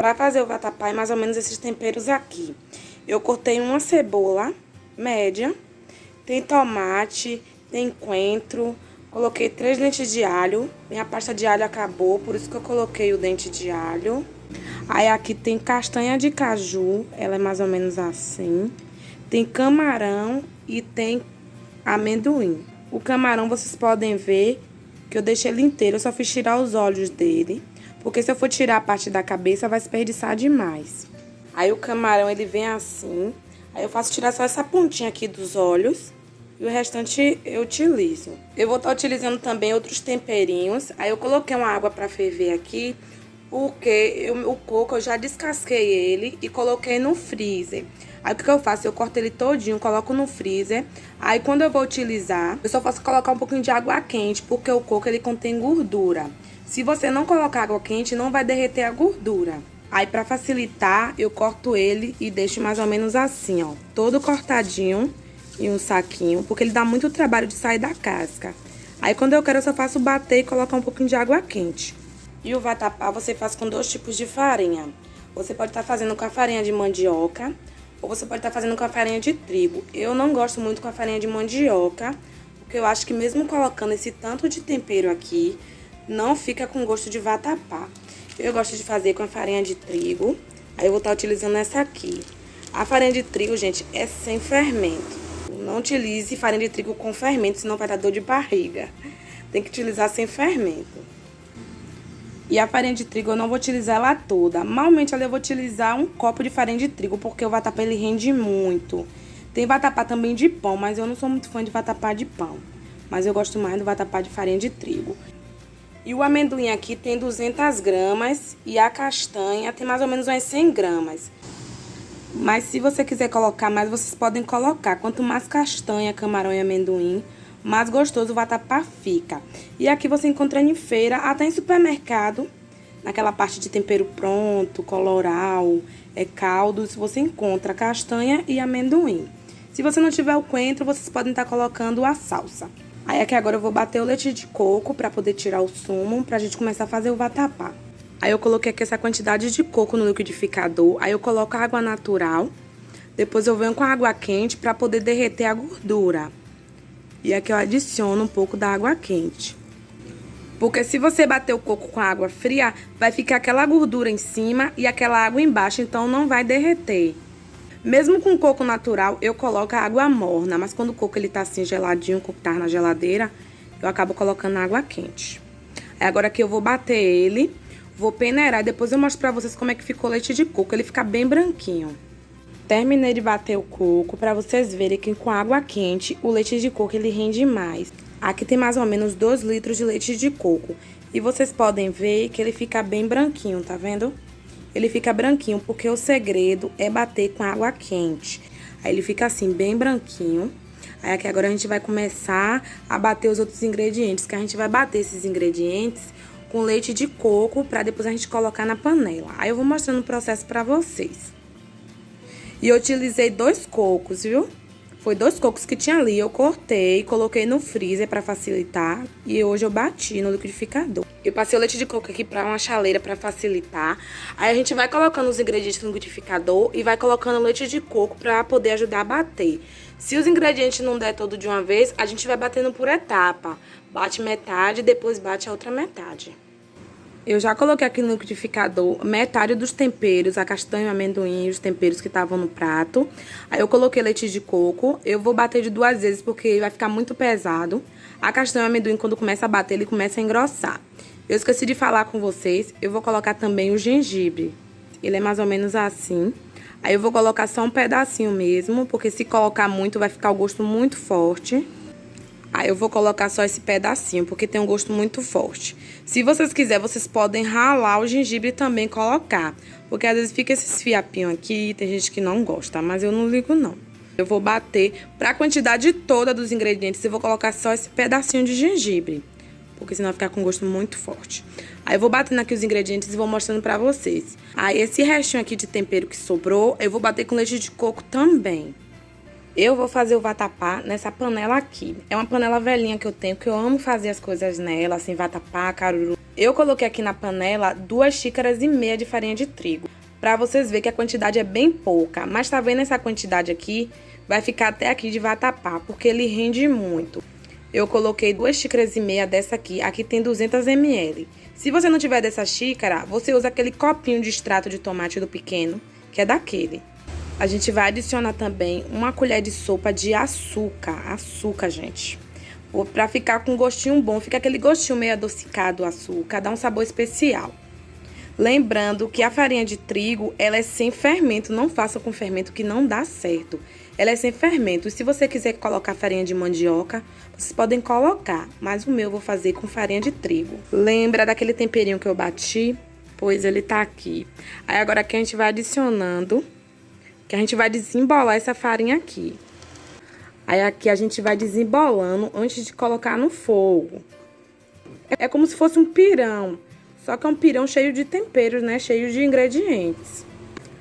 Pra fazer o vatapá é mais ou menos esses temperos aqui. Eu cortei uma cebola média, tem tomate, tem coentro, coloquei 3 dentes de alho. Minha pasta de alho acabou, por isso que eu coloquei o dente de alho. Aí aqui tem castanha de caju, ela é mais ou menos assim. Tem camarão e tem amendoim. O camarão vocês podem ver que eu deixei ele inteiro, eu só fiz tirar os olhos dele. Porque se eu for tirar a parte da cabeça, vai desperdiçar demais. Aí o camarão, ele vem assim. Aí eu faço tirar só essa pontinha aqui dos olhos. E o restante eu utilizo. Eu vou estar utilizando também outros temperinhos. Aí eu coloquei uma água pra ferver aqui. Porque o coco eu já descasquei ele e coloquei no freezer. Aí o que eu faço? Eu corto ele todinho, coloco no freezer. Aí quando eu vou utilizar, eu só posso colocar um pouquinho de água quente. Porque o coco, ele contém gordura. Se você não colocar água quente, não vai derreter a gordura. Aí, pra facilitar, eu corto ele e deixo mais ou menos assim, ó. Todo cortadinho em um saquinho, porque ele dá muito trabalho de sair da casca. Aí, quando eu quero, eu só faço bater e colocar um pouquinho de água quente. E o vatapá você faz com 2 tipos de farinha. Você pode estar fazendo com a farinha de mandioca, ou você pode estar fazendo com a farinha de trigo. Eu não gosto muito com a farinha de mandioca, porque eu acho que mesmo colocando esse tanto de tempero aqui, não fica com gosto de vatapá. Eu gosto de fazer com a farinha de trigo. Aí eu vou estar utilizando essa aqui. A farinha de trigo, gente, é sem fermento. Não utilize farinha de trigo com fermento, senão vai dar dor de barriga. Tem que utilizar sem fermento. E a farinha de trigo eu não vou utilizar ela toda. Normalmente eu vou utilizar um copo de farinha de trigo, porque o vatapá ele rende muito. Tem vatapá também de pão, mas eu não sou muito fã de vatapá de pão. Mas eu gosto mais do vatapá de farinha de trigo. E o amendoim aqui tem 200 gramas e a castanha tem mais ou menos umas 100 gramas. Mas se você quiser colocar mais, vocês podem colocar. Quanto mais castanha, camarão e amendoim, mais gostoso o vatapá fica. E aqui você encontra em feira, até em supermercado, naquela parte de tempero pronto, coloral, caldos, você encontra castanha e amendoim. Se você não tiver o coentro, vocês podem estar colocando a salsa. Aí aqui agora eu vou bater o leite de coco pra poder tirar o sumo, pra gente começar a fazer o vatapá. Aí eu coloquei aqui essa quantidade de coco no liquidificador, aí eu coloco a água natural, depois eu venho com a água quente pra poder derreter a gordura. E aqui eu adiciono um pouco da água quente. Porque se você bater o coco com a água fria, vai ficar aquela gordura em cima e aquela água embaixo, então não vai derreter. Mesmo com coco natural, eu coloco a água morna, mas quando o coco ele tá assim geladinho, o coco tá na geladeira, eu acabo colocando água quente. Aí agora aqui eu vou bater ele, vou peneirar e depois eu mostro pra vocês como é que ficou o leite de coco, ele fica bem branquinho. Terminei de bater o coco, pra vocês verem que com água quente o leite de coco ele rende mais. Aqui tem mais ou menos 2 litros de leite de coco e vocês podem ver que ele fica bem branquinho, tá vendo? Ele fica branquinho porque o segredo é bater com água quente. Aí ele fica assim, bem branquinho. Aí aqui agora a gente vai começar a bater os outros ingredientes, que a gente vai bater esses ingredientes com leite de coco pra depois a gente colocar na panela. Aí eu vou mostrando o processo pra vocês. E eu utilizei 2 cocos, viu? Foi 2 cocos que tinha ali, eu cortei, coloquei no freezer pra facilitar e hoje eu bati no liquidificador. Eu passei o leite de coco aqui pra uma chaleira pra facilitar. Aí a gente vai colocando os ingredientes no liquidificador e vai colocando o leite de coco pra poder ajudar a bater. Se os ingredientes não der todo de uma vez, a gente vai batendo por etapa. Bate metade e depois bate a outra metade. Eu já coloquei aqui no liquidificador metade dos temperos, a castanha, o amendoim e os temperos que estavam no prato. Aí eu coloquei leite de coco, eu vou bater de 2 vezes porque vai ficar muito pesado. A castanha e o amendoim, quando começa a bater, ele começa a engrossar. Eu esqueci de falar com vocês, eu vou colocar também o gengibre. Ele é mais ou menos assim. Aí eu vou colocar só um pedacinho mesmo, porque se colocar muito vai ficar o gosto muito forte. Aí eu vou colocar só esse pedacinho, porque tem um gosto muito forte. Se vocês quiserem, vocês podem ralar o gengibre e também colocar. Porque às vezes fica esses fiapinhos aqui, tem gente que não gosta, mas eu não ligo não. Eu vou bater para a quantidade toda dos ingredientes, eu vou colocar só esse pedacinho de gengibre. Porque senão vai ficar com gosto muito forte. Aí eu vou batendo aqui os ingredientes e vou mostrando pra vocês. Aí esse restinho aqui de tempero que sobrou, eu vou bater com leite de coco também. Eu vou fazer o vatapá nessa panela aqui. É uma panela velhinha que eu tenho, que eu amo fazer as coisas nela, assim, vatapá, caruru. Eu coloquei aqui na panela 2,5 xícaras de farinha de trigo. Pra vocês verem que a quantidade é bem pouca. Mas tá vendo essa quantidade aqui? Vai ficar até aqui de vatapá, porque ele rende muito. Eu coloquei 2,5 xícaras dessa aqui. Aqui tem 200 ml. Se você não tiver dessa xícara, você usa aquele copinho de extrato de tomate do pequeno, que é daquele. A gente vai adicionar também 1 colher de sopa de açúcar. Açúcar, gente. Pra ficar com um gostinho bom. Fica aquele gostinho meio adocicado do açúcar. Dá um sabor especial. Lembrando que a farinha de trigo, ela é sem fermento. Não faça com fermento que não dá certo. Ela é sem fermento. E se você quiser colocar farinha de mandioca, vocês podem colocar. Mas o meu eu vou fazer com farinha de trigo. Lembra daquele temperinho que eu bati? Pois ele tá aqui. Aí agora aqui a gente vai adicionando, que a gente vai desembolar essa farinha aqui. Aí aqui a gente vai desembolando antes de colocar no fogo. É como se fosse um pirão. Só que é um pirão cheio de temperos, né? Cheio de ingredientes.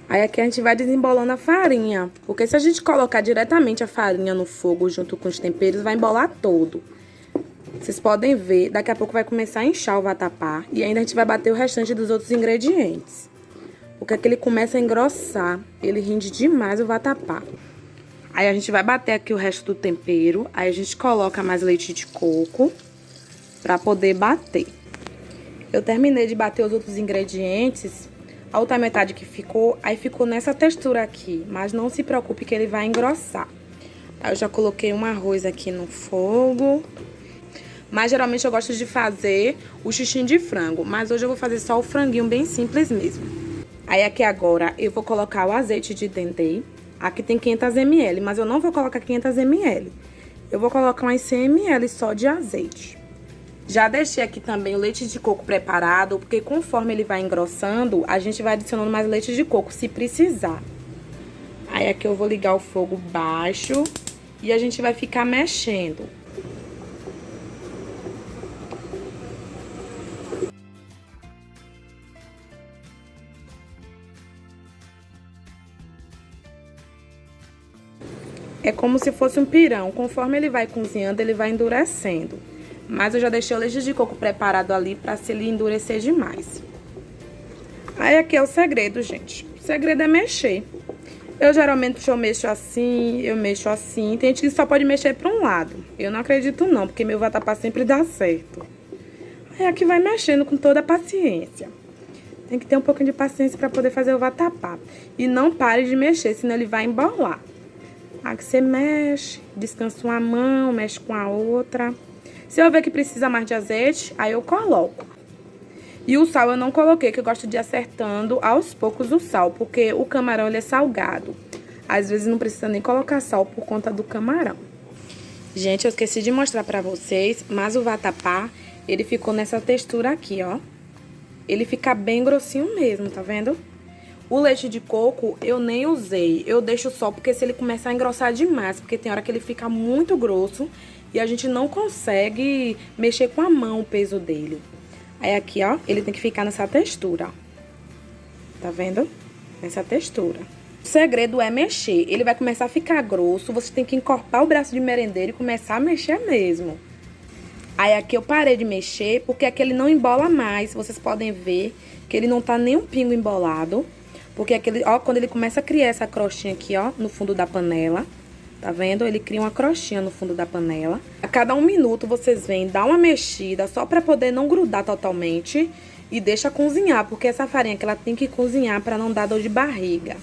Aí aqui a gente vai desembolando a farinha. Porque se a gente colocar diretamente a farinha no fogo junto com os temperos, vai embolar todo. Vocês podem ver, daqui a pouco vai começar a inchar o vatapá. E ainda a gente vai bater o restante dos outros ingredientes. Porque aqui ele começa a engrossar. Ele rende demais o vatapá. Aí a gente vai bater aqui o resto do tempero. Aí a gente coloca mais leite de coco pra poder bater. Eu terminei de bater os outros ingredientes. A outra metade que ficou, aí ficou nessa textura aqui. Mas não se preocupe que ele vai engrossar. Aí eu já coloquei um arroz aqui no fogo. Mas geralmente eu gosto de fazer o xixim de frango. Mas hoje eu vou fazer só o franguinho bem simples mesmo. Aí aqui agora eu vou colocar o azeite de dendê. Aqui tem 500 ml, mas eu não vou colocar 500 ml. Eu vou colocar umas 100 ml só de azeite. Já deixei aqui também o leite de coco preparado, porque conforme ele vai engrossando, a gente vai adicionando mais leite de coco, se precisar. Aí aqui eu vou ligar o fogo baixo e a gente vai ficar mexendo. É como se fosse um pirão, conforme ele vai cozinhando, ele vai endurecendo. Mas eu já deixei o leite de coco preparado ali pra se ele endurecer demais. Aí aqui é o segredo, gente. O segredo é mexer. Eu geralmente mexo assim, eu mexo assim. Tem gente que só pode mexer pra um lado. Eu não acredito não, porque meu vatapá sempre dá certo. Aí aqui vai mexendo com toda a paciência. Tem que ter um pouquinho de paciência pra poder fazer o vatapá. E não pare de mexer, senão ele vai embolar. Aqui você mexe, descansa uma mão, mexe com a outra. Se eu ver que precisa mais de azeite, aí eu coloco. E o sal eu não coloquei, que eu gosto de ir acertando aos poucos o sal, porque o camarão ele é salgado. Às vezes não precisa nem colocar sal por conta do camarão. Gente, eu esqueci de mostrar pra vocês, mas o vatapá, ele ficou nessa textura aqui, ó. Ele fica bem grossinho mesmo, tá vendo? O leite de coco eu nem usei, eu deixo só porque se ele começar a engrossar demais, porque tem hora que ele fica muito grosso e a gente não consegue mexer com a mão o peso dele. Aí aqui, ó, ele tem que ficar nessa textura, ó. Tá vendo? Nessa textura. O segredo é mexer, ele vai começar a ficar grosso, você tem que encorpar o braço de merendeiro e começar a mexer mesmo. Aí aqui eu parei de mexer porque aqui ele não embola mais, vocês podem ver que ele não tá nem um pingo embolado. Porque aquele, ó, quando ele começa a criar essa crostinha aqui, ó, no fundo da panela, tá vendo? Ele cria uma crostinha no fundo da panela. A cada 1 minuto vocês vêm dar uma mexida, só pra poder não grudar totalmente. E deixa cozinhar, porque essa farinha que ela tem que cozinhar pra não dar dor de barriga.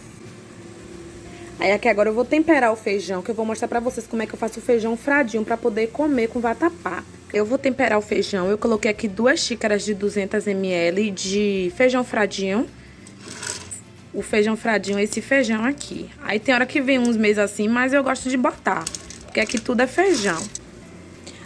Aí aqui agora eu vou temperar o feijão, que eu vou mostrar pra vocês como é que eu faço o feijão fradinho pra poder comer com vatapá. Eu vou temperar o feijão, eu coloquei aqui 2 xícaras de 200 ml de feijão fradinho. O feijão fradinho é esse feijão aqui. Aí tem hora que vem uns meses assim, mas eu gosto de botar, porque aqui tudo é feijão.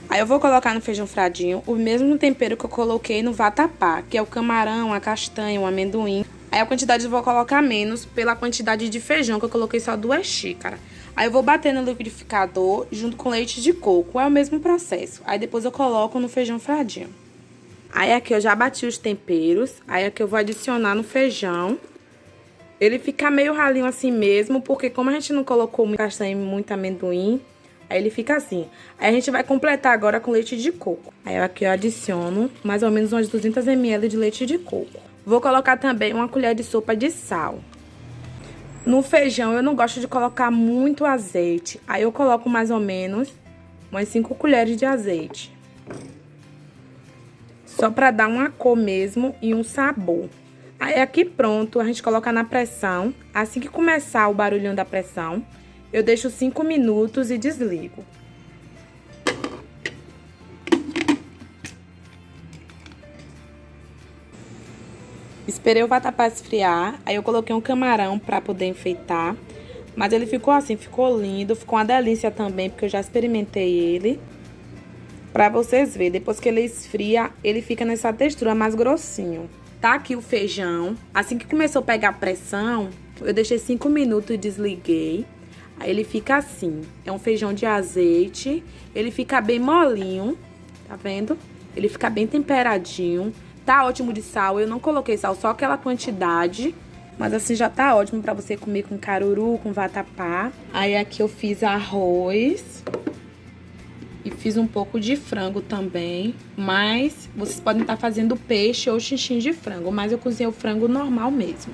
Aí eu vou colocar no feijão fradinho o mesmo tempero que eu coloquei no vatapá, que é o camarão, a castanha, o amendoim. Aí a quantidade eu vou colocar menos pela quantidade de feijão, que eu coloquei só 2 xícaras. Aí eu vou bater no liquidificador junto com leite de coco, é o mesmo processo. Aí depois eu coloco no feijão fradinho. Aí aqui eu já bati os temperos, aí aqui eu vou adicionar no feijão. Ele fica meio ralinho assim mesmo, porque como a gente não colocou muito castanha e muito amendoim, Aí ele fica assim. Aí a gente vai completar agora com leite de coco. Aí aqui eu adiciono mais ou menos umas 200 ml de leite de coco. Vou colocar também uma colher de sopa de sal. No feijão eu não gosto de colocar muito azeite. Aí eu coloco mais ou menos umas 5 colheres de azeite. Só pra dar uma cor mesmo e um sabor. Aí aqui pronto, a gente coloca na pressão. Assim que começar o barulhinho da pressão, eu deixo 5 minutos e desligo. Esperei o vatapá esfriar, aí eu coloquei um camarão pra poder enfeitar. Mas ele ficou assim, ficou lindo, ficou uma delícia também, porque eu já experimentei ele. Pra vocês verem, depois que ele esfria, ele fica nessa textura mais grossinho. Tá aqui o feijão. Assim que começou a pegar pressão, eu deixei 5 minutos e desliguei. Aí ele fica assim. É um feijão de azeite. Ele fica bem molinho. Tá vendo? Ele fica bem temperadinho. Tá ótimo de sal. Eu não coloquei sal, só aquela quantidade. Mas assim já tá ótimo pra você comer com caruru, com vatapá. Aí aqui eu fiz arroz. E fiz um pouco de frango também, mas vocês podem estar fazendo peixe ou xixim de frango, mas eu cozinhei o frango normal mesmo.